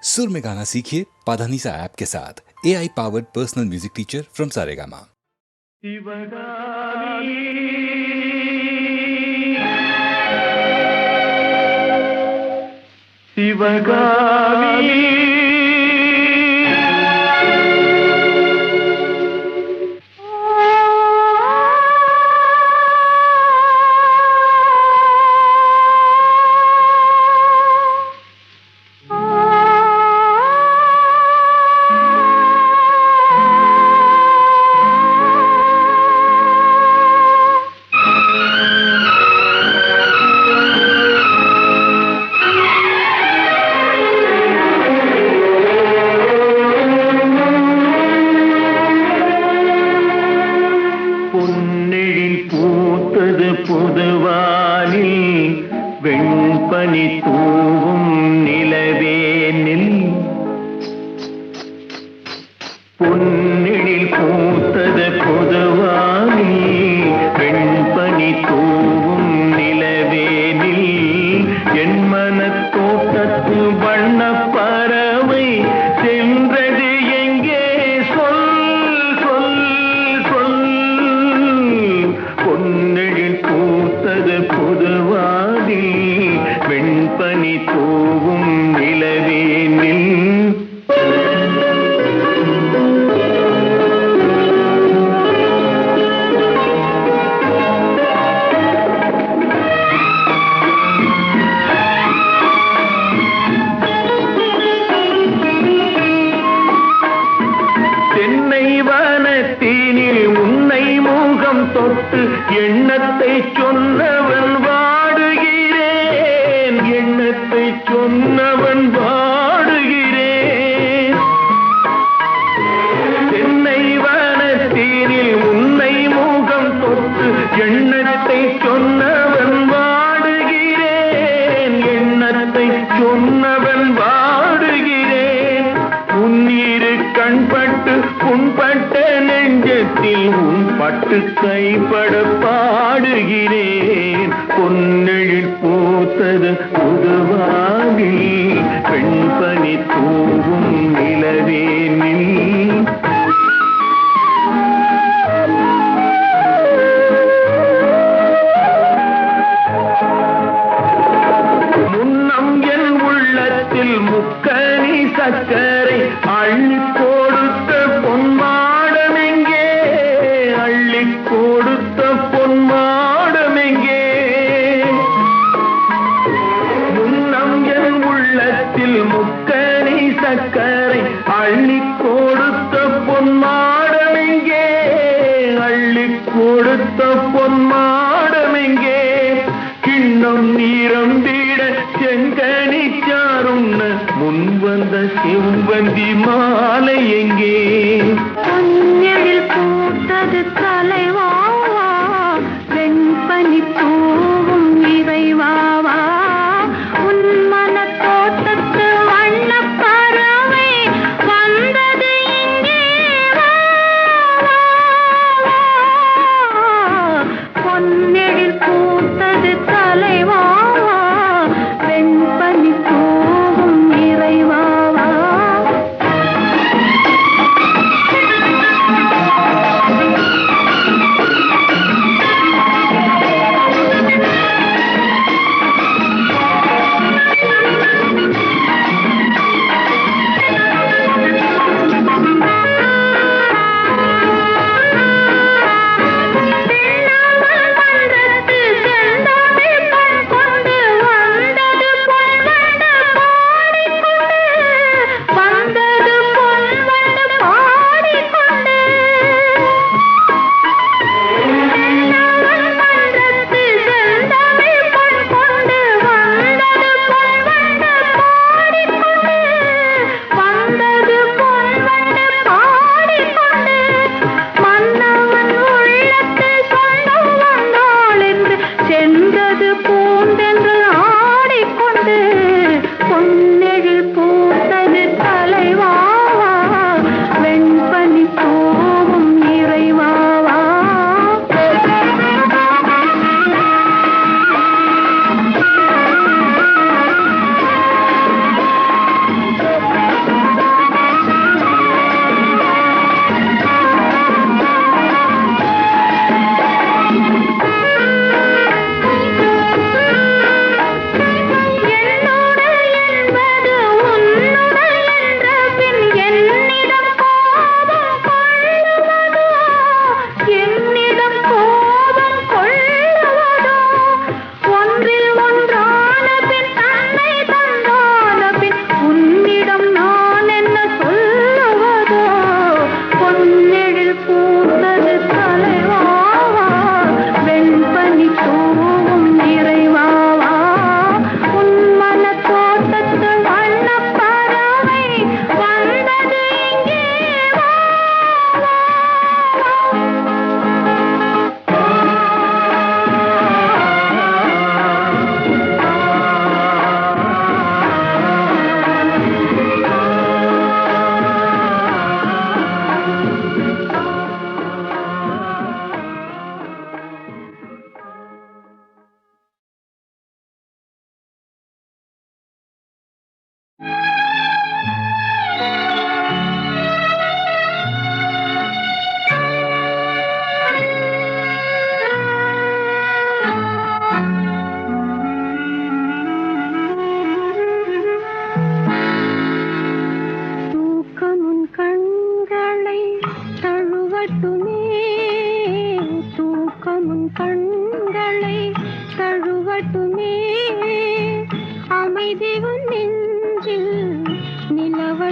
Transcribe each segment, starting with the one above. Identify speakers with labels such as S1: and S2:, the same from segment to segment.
S1: सुर में गाना सीखिए पाधानीसा ऐप के साथ। AI powered personal music teacher from Saregama.
S2: புதுவானில் வெண்பனி தூவும் நிலவேனில் பொன்னிழில் பூத்தது புதுவானில் வெண்பனி தூவும் நிலவேனில் என் மனத் தோட்டத்து வண்ணப் பறவை சென்றது எங்கே சொல் சொல் சொல் பொன்னிழில் பூத்தது புதுவானில் வெண்பனி தூவும் நிலவேனில் தொட்டு எண்ணத்தை சொன்னவன் வாடுகிறேன், எண்ணத்தை சொன்னவன் வாடுகிறேன். தென்னை வனத்தீனில் உன்னை முகம் தொட்டு எண்ணத்தை சொன்னவன் வாடுகிறேன், எண்ணத்தை சொன்னவன் வாடுகிறேன். உன்னிரு கண்பட்டு புண்பட்ட நெஞ்சத்தில் உன் பட்டு கைப்பட பாடுகிறேன். பொன்னெழில் பூத்தது புதுவானில் வெண்பனி தூவும் நிலவேனில் முன்னம் என் உள்ளத்தில் முக்கனி சக்கரை அள்ளி கொடுத்த பொன்மாடம் எங்கே, அள்ளி கொடுத்த பொன்மாடம் எங்கே. முன்னம் என் உள்ளத்தில் முக்கனி சக்கரை அள்ளி கொடுத்த பொன்மாடம் எங்கே, அள்ளி கொடுத்த பொன்மாடம் எங்கே. கிண்ணம் நீரம்பிட செங்கனி சாருண்ண முன் வந்த செவ்வந்தி மாலை எங்கே.
S3: பொன்னெழில் பூத்தது தலைவாவா வெண்பனி தூவும் இறைவாவா உன் மனத் தோட்டத்து வண்ணப் பறவை வந்தது இங்கே வா, வா, வா. பொன்னெழில் பூத்தது தலைவாவா வெண்பனி தூவும் இறைவாவா.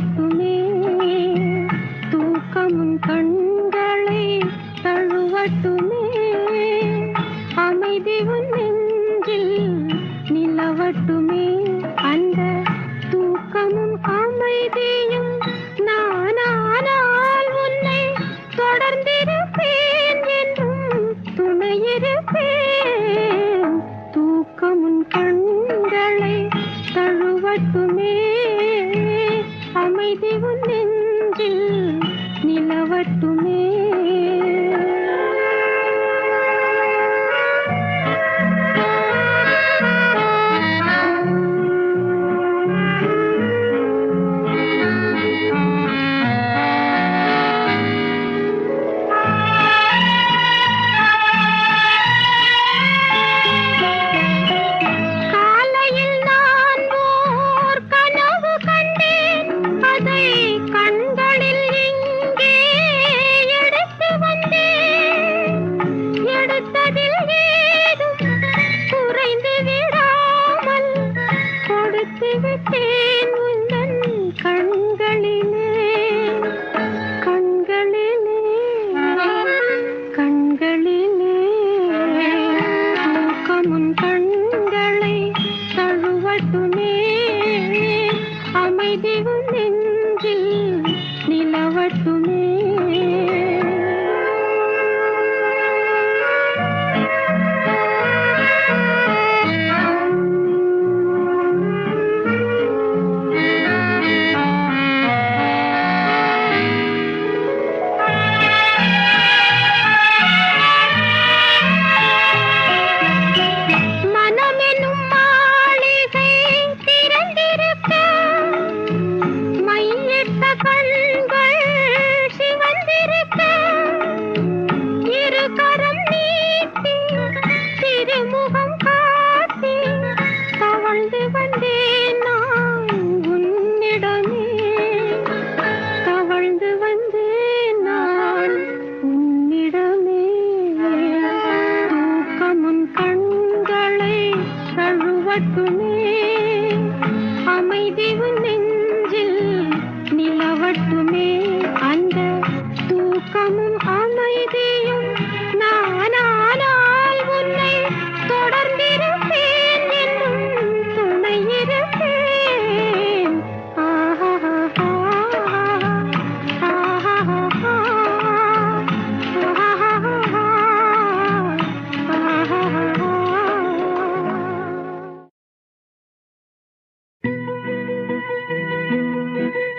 S3: தழுவட்டுமே தூக்கமும் கண்களை தழுவட்டுமே அமைதி உன் நெஞ்சில் நிலவட்டுமே அந்த தூக்கமும் அமைதியும் நானானால் உன்னை தொடர்ந்திருப்பேன் என்றும் துணையிருப்பேன் தூக்கமும் கண்களை தழுவட்டுமே அமைதி உன் நெஞ்சில் நிலவட்டுமே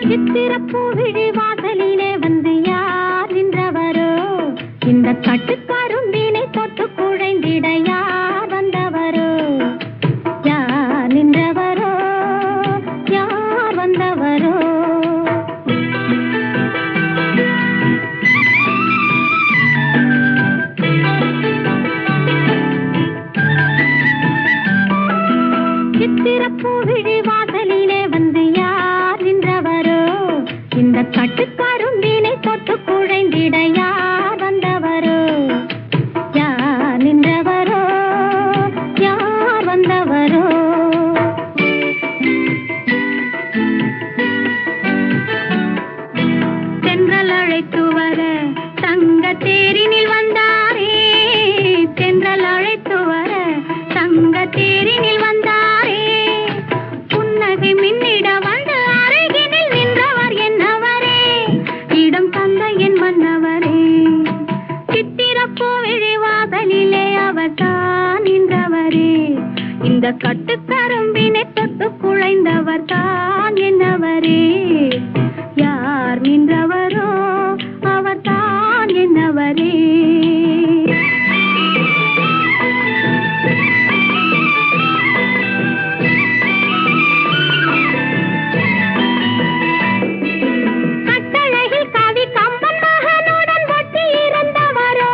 S3: சித்திரப்பூவிழி வாசலிலே வந்து யார் நின்றவரோ இந்த கட்டுக்கரும்பினை தொட்டு குழைந்திட யார் வந்தவரோ யார் நின்றவரோ யார் வந்தவரோ சித்திரப்பூவிழி வாசலிலே வந்து யார் நின்றவரோ இந்த கட்டுக்கரும்பினை தொட்டு குழைந்திட யார் வந்தவரோ யார் நின்றவரோ யார் வந்தவரோ தென்றல் அழைத்து வர தங்க தேரினில் வந்தாரே தென்றல் அழைத்து வர தங்க தேரினில் வந்தாரே புன்னகை மின்னிட வந்து அருகினில் நின்றவர் என்னவரே இடம் தந்த என் மன்னவரே சித்திரப்பூவிழி வாசலிலே அவர் தான் நின்றவரே இந்த கட்டுக்கரும்பினை தொட்டு குழைந்தவர் தான் என்னவரே யார் நின்றவரோ அவர் தான் என்னவரே கட்டழகில் கவி கம்பன் மகனுடன் ஒட்டி இருந்தவரோ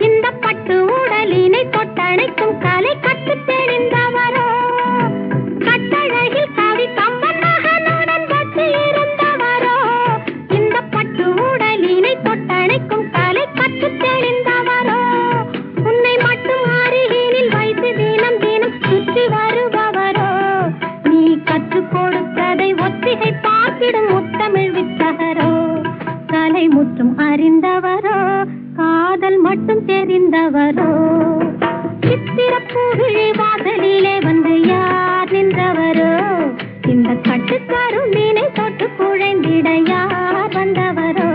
S3: இந்த பட்டு உடலினை தொட்டணைக்கும் கலை கற்று தெரிந்தவரோ கட்டழகில் கவி கம்பன் மகனுடன் ஒட்டி இருந்தவரோ இந்த பட்டு உடலினை தொட்டணைக்கும் கலை கற்று தெரிந்தவரோ உன்னை மட்டும் அருகினில் வைத்து தினம் தினம் சுற்றி வருபவரோ நீ கற்றுக் கொடுத்ததை ஒத்திகை பார்த்திடும் தமிழ் வித்தகரோ, கலை முற்றும் அறிந்தவரோ, காதல் மட்டும் தெரிந்தவரோ. சித்திரப்பூவிழி வாசலிலே வந்து யார் நின்றவரோ, இந்த கட்டுக்காரும் மீனை தொட்டு குழைந்திட யார் வந்தவரோ.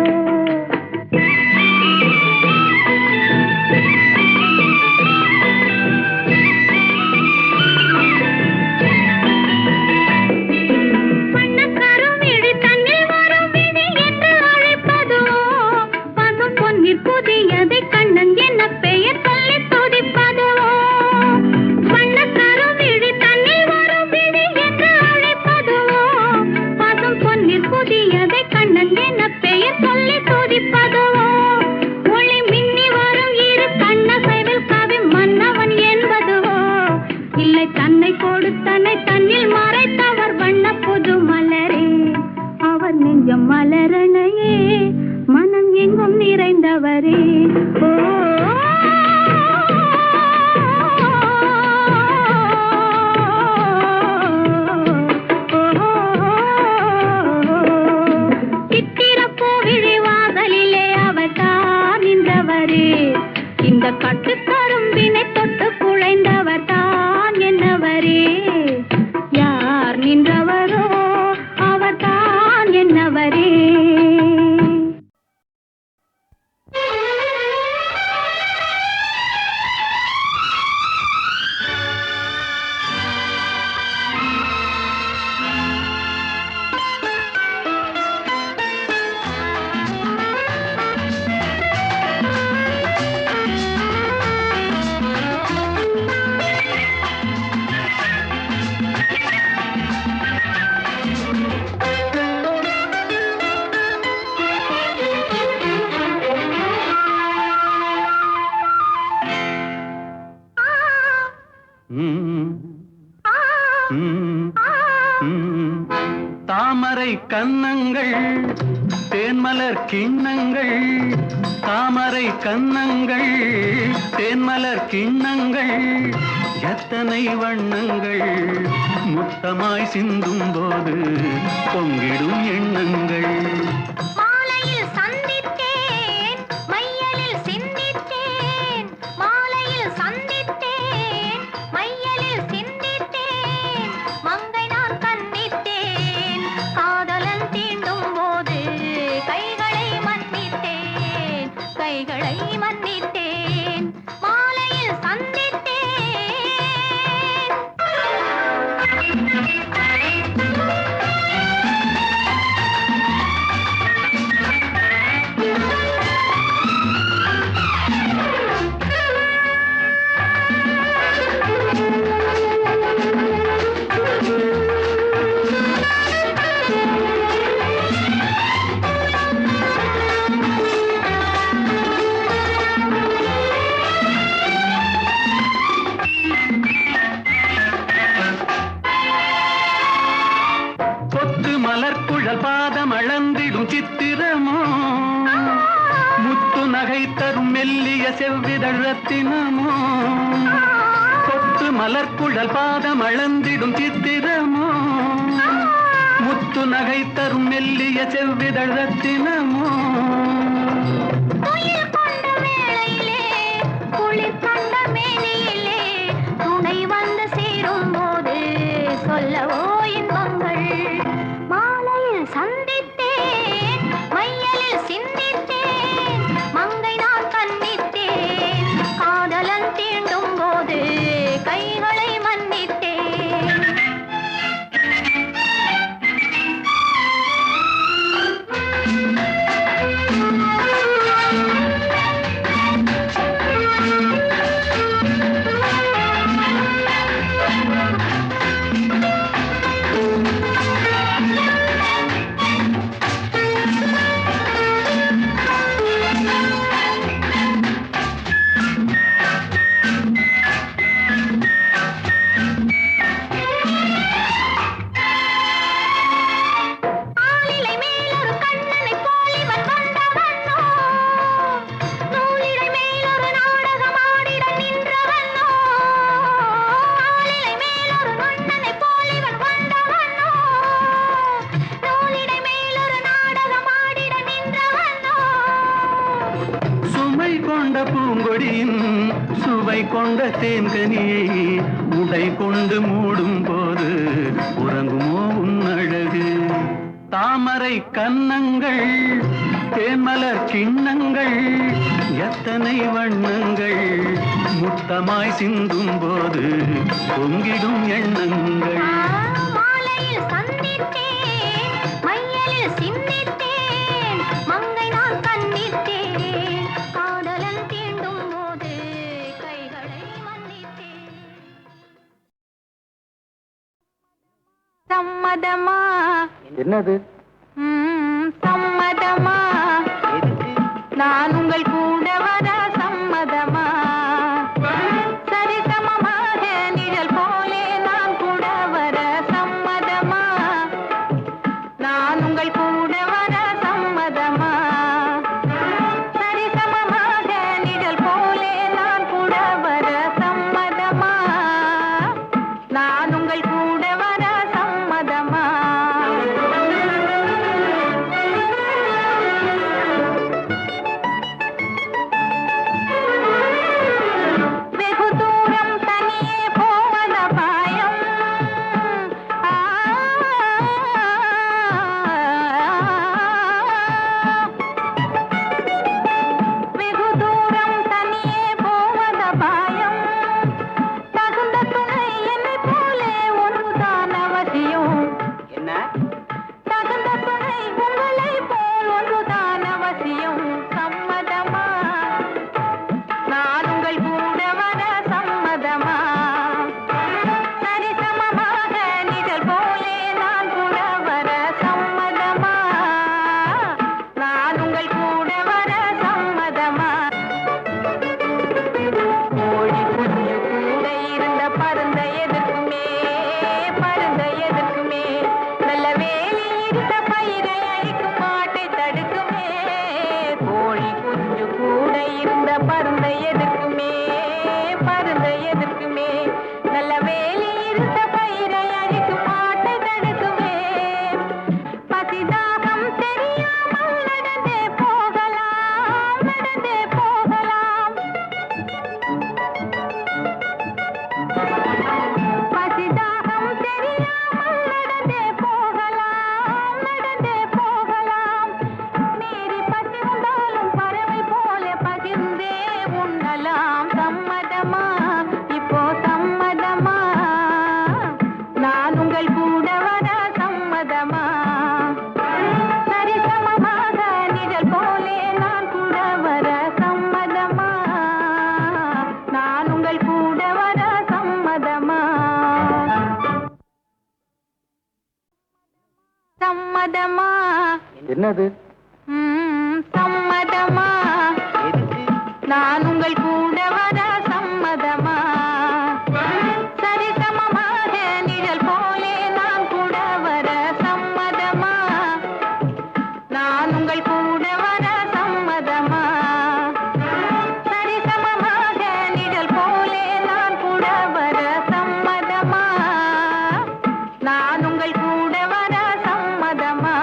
S3: புதியதை கண்ணன் என்ன பெயர் சொல்லி துதிப்பதுவோ, வண்ணக்கரும் விழி தன்னில் வரும் விழி என்று அழைப்பதுவோ, பசும் பொன்னில் புதியதை கண்ணன் என்ன பெயர் சொல்லி துதிப்பதுவோ, ஒளி மின்னி வரும் இரு கண்ணசைவில் கவி மன்னவன் என்பதுவோ, இல்லை தன்னை கொடுத்தனை தன்னில் மறைத்தவர் வண்ண புது மலரே, அவர் நெஞ்சம் மலரணையே, மனம் எங்கும் நிறைந்தவரே. ஓ சித்திரப்பூவிழி வாசலிலே அவர் தான் நின்றவரே, இந்த கட்டுக்கரும்பினை தொட்டு குழைந்தவர் தான் என்னவரே. யார் நின்றவரோ அவர் தான் என்னவரே.
S2: தாமரை கன்னங்கள் தேன்மலர் கிண்ணங்கள், தாமரை கன்னங்கள் தேன்மலர் கிண்ணங்கள், எத்தனை வண்ணங்கள் முத்தமாய் சிந்தும் போது பொங்கிடும் எண்ணங்கள்.
S3: மாலையில் சந்தித்தேன் மையலில் சிந்தித்தேன், மாலையில் சந்தித்தேன் மையலில் சிந்தித்தேன், மங்கை நான் கண்ணித்தேன், காதலன் தீண்டும் போது கைகளை மன்னித்தேன், கைகளை மன்னித்தேன், மாலையில் சந்தித்தேன்.
S2: கொத்து மலர்குழல் பாதம் அளந்திடும் சித்திரமோ, முத்து நகை தரும் மெல்லிய செவ்விதழ் ரத்தினமோ, கொத்து மலர்குழல் பாதம் அளந்திடும் சித்திரமோ, முத்து நகை தரும் மெல்லிய செவ்விதழ் ரத்தினமோ.
S3: துயில் கொண்ட வேளையிலே குளிர் கண்ட மேனியிலே துணை வந்து சேரும் போது சொல்லவோ இன்பங்கள். மாலையில் சந்தித்தேன் மையலில் சிந்தித்தேன், மங்கை நான் கண்ணித்தேன், காதலன் தீண்டும் போது கைகளை மன்னித்தேன்.
S2: சுவை கொண்ட தேன்கனியை உடை கொண்டு மூடும் போது உறங்குமோ உன் அழகு? தாமரை கன்னங்கள் தேன்மலர் கிண்ணங்கள் எத்தனை வண்ணங்கள் முத்தமாய் சிந்தும் போது பொங்கிடும் எண்ணங்கள்.
S3: மாலையில் சந்தித்தேன், மையலில் சிந்தித்தேன், மங்கை நான் கண்ணித்தேன், காதலன் தீண்டும் போது கைகளை மன்னித்தேன். சம்மதமா?
S2: என்னது?
S3: சம்மதமா? நான் உங்கள் கூட வர சம்மதமா? சரிசமமாக நிழல் போலே நான் கூட வர சம்மதமா? நான் உங்கள் கூட வர சம்மதமா? சரிசமமாக நிழல் போலே நான் கூட வர சம்மதமா? நான் உங்கள் கூட வர சம்மதமா? வெகு தூரம் தனியே போவத பாயம். வெகு தூரம் தனியே போவத பாயம். தகுந்த துணை என்னை போலே ஒன்றுதான் அவசியம்.
S2: என்ன?
S3: தகுந்த துணை உங்களை போல் ஒன்றுதான் அவசியம். சம்மதமா? நான் உங்கள் கூட வர சம்மதமா? சரிசமமாக நிழல் போலே நான் கூட வர சம்மதமா? நான் உங்கள் கூட வர சம்மதமா? கோழி குஞ்சு கூட இருந்த பருந்த எதற்குமே, பருந்த எதற்குமே, நல்ல வேலி இருந்த பயிரை அழிக்கும் மாட்டை தடுக்குமே. கோழி குஞ்சு கூட இருந்த பருந்த எதற்குமே, பருந்த எதற்குமே, நல்ல வேலி இருந்த பயிரை அழிக்கும் மாட்டை தடுக்குமே. பசிதாகம் தெரியாமல் நடந்தே போகலாம், நடந்தே போகலாம். பசிதாகம் தெரியாமல் நடந்தே போகலாம், நடந்தே போகலாம். மீறி பசி வந்தாலும் பறவை போல பகிர்ந்தே உண்ணலாம். சம்மதமா? இப்போ சம்மதமா? நான் உங்கள் கூட வர சம்மதமா? சரிசமமாக நிழல் போலே நான் கூட வர சம்மதமா? நான் உங்கள் கூட வர சம்மதமா? சம்மதமா?
S2: என்னது?
S3: சம்மதமா? நான் உங்கள் கூட வர சம்மதமா? சரிசமமாக நிழல் போலே நான் கூட வர சம்மதமா? நான் உங்கள் கூட வர சம்மதமா? சரிசமமாக நிழல் போலே நான் கூட வர சம்மதமா? நான் உங்கள் கூட வர சம்மதமா?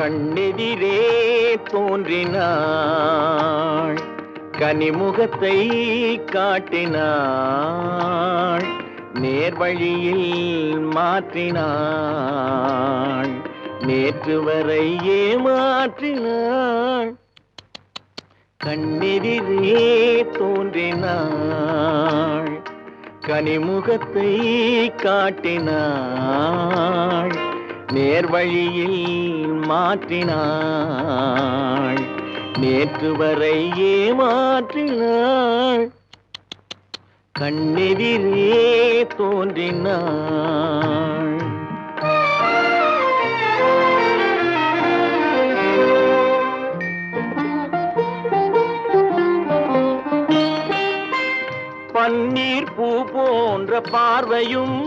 S4: கண்ணெதிரே தோன்றினாள், கனிமுகத்தை காட்டினாள், நேர்வழியில் மாற்றினாள், நேற்று வரை ஏமாற்றினாள். கண்ணெதிரே தோன்றினாள், கனிமுகத்தை காட்டினாள், நேர்வழியில் மாற்றினாள், நேற்று வரை ஏமாற்றினாள். கண்ணெதிரே தோன்றினாள். பன்னீர் பூ போன்ற பார்வையும்,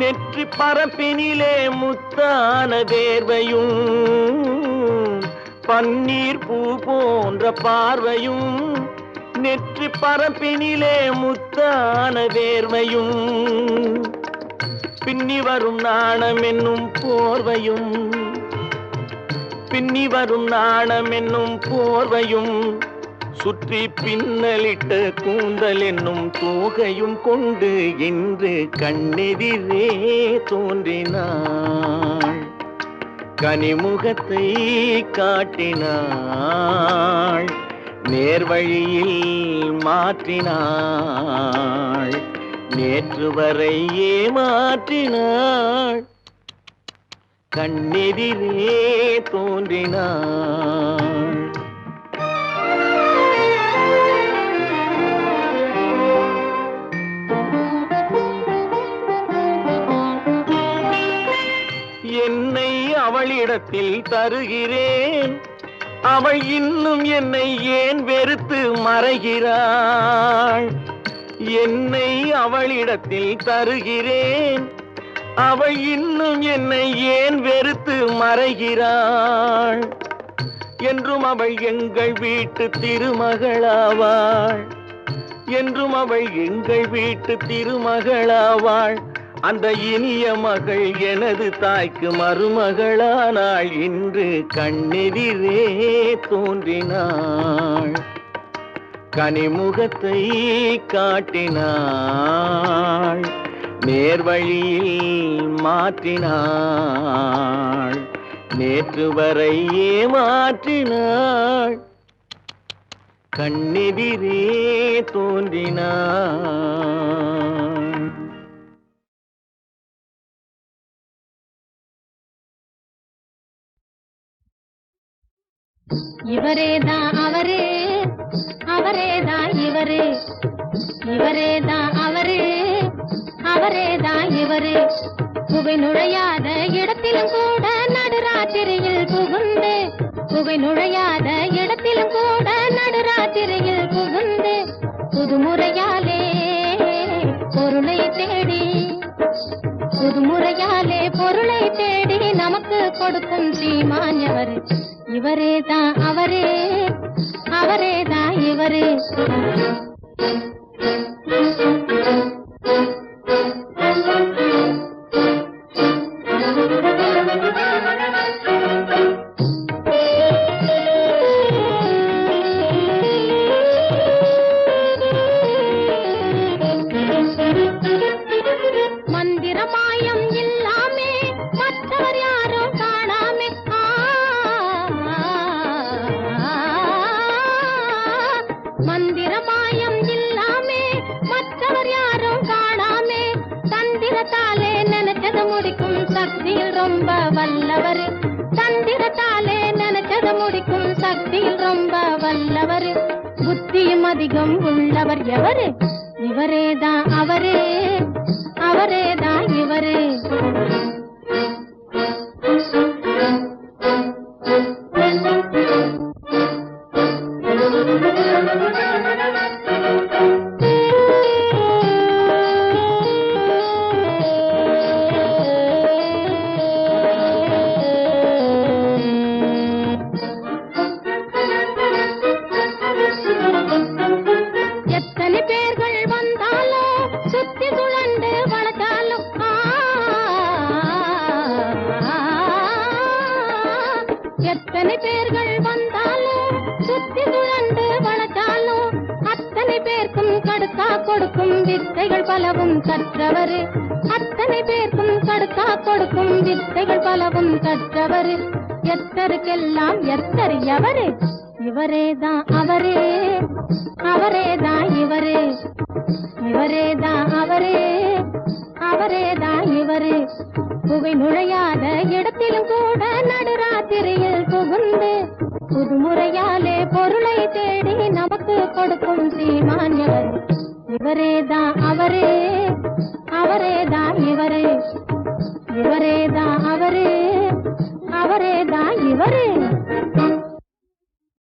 S4: நெற்றி பரப்பினிலே முத்தான வேர்வையும். பன்னீர் பூ போன்ற பார்வையும், நெற்றி பரப்பினிலே முத்தான வேர்வையும். பின்னி வரும் நாணம் என்னும் போர்வையும், பின்னி வரும் நாணம் என்னும் போர்வையும், சுற்றி பின்னலிட்ட கூந்தல் என்னும் தோகையும் கொண்டு இன்று கண்ணெதிரே தோன்றினாள், கனிமுகத்தை காட்டினாள், நேர்வழியில் மாற்றினாள், நேற்று வரை ஏமாற்றினாள். கண்ணெதிரே தோன்றினாள். என்னை அவளிடத்தில் தருகிறேன், அவள் இன்னும் என்னை ஏன் வெறுத்து மறைகிறாள். என்னை அவளிடத்தில் தருகிறேன், அவள் இன்னும் என்னை ஏன் வெறுத்து மறைகிறாள். என்றும் அவள் எங்கள் வீட்டு திருமகளாவாள், என்றும் அவள் எங்கள் வீட்டு திருமகளாவாள். அந்த இனிய மகள் எனது தாய்க்கு மருமகளானாள், இன்று கண்ணெதிரே தோன்றினாள், கனிமுகத்தை காட்டினாள், நேர்வழியில் மாற்றினாள், நேற்று வரை ஏமாற்றினாள். கண்ணெதிரே தோன்றினாள்.
S3: இவரேதான் அவரே, அவரேதான் இவரே, இவரேதான் அவரே, அவரேதான் இவரே. புகை நுழையாத இடத்திலும் கூட நடுராத்திரியில் புகுந்து, புகை நுழையாத இடத்திலும் கூட நடுராத்திரியில் புகுந்து, புதுமுறையாலே பொருளை தேடி, புதுமுறையாலே பொருளை தேடி நமக்கு கொடுக்கும் சீமான் எவரு? இவரேதான் அவரே, அவரேதான் இவரே. மந்திரமாயம் இல்லாமே மற்றவர் யாரும் காணாமே, மந்திரமாயம் இல்லாமே மற்றவர் யாரும் காணாமே, தந்திரத்தாலே நினைச்சது முடிக்கும் சக்தியில் ரொம்ப வல்லவர், தந்திரத்தாலே நினைச்சது முடிக்கும் சக்தியில் ரொம்ப வல்லவர். புத்தியும் அதிகம் உள்ளவர் எவரு? இவரேதான் அவரே, அவரேதான் இவரே. எத்தனை பேர்கள் வந்தாலும் சுத்தி எத்தனை பேர்கள் வந்தாலும் சுத்தி சுழண்டு வளர்த்தாலும் அத்தனை பேருக்கும் கடுக்கா கொடுக்கும் வித்தைகள் பலவும் கற்றவர். அத்தனை பேருக்கும் கடுக்கா கொடுக்கும் வித்தைகள் பலவும் கற்றவர். எத்தருக்கெல்லாம் எத்தர் எவரு? இவரேதான் அவரே, அவரேதான் இவரு, இவரேதான் அவரே, அவரேதான் இவரு. புகை நுழையாத இடத்திலும் கூட நடுராத்திரியில் புகுந்து புதுமுறையாலே பொருளை தேடி நமக்கு கொடுக்கும் சீமான் எவர்? இவரேதான் அவரே,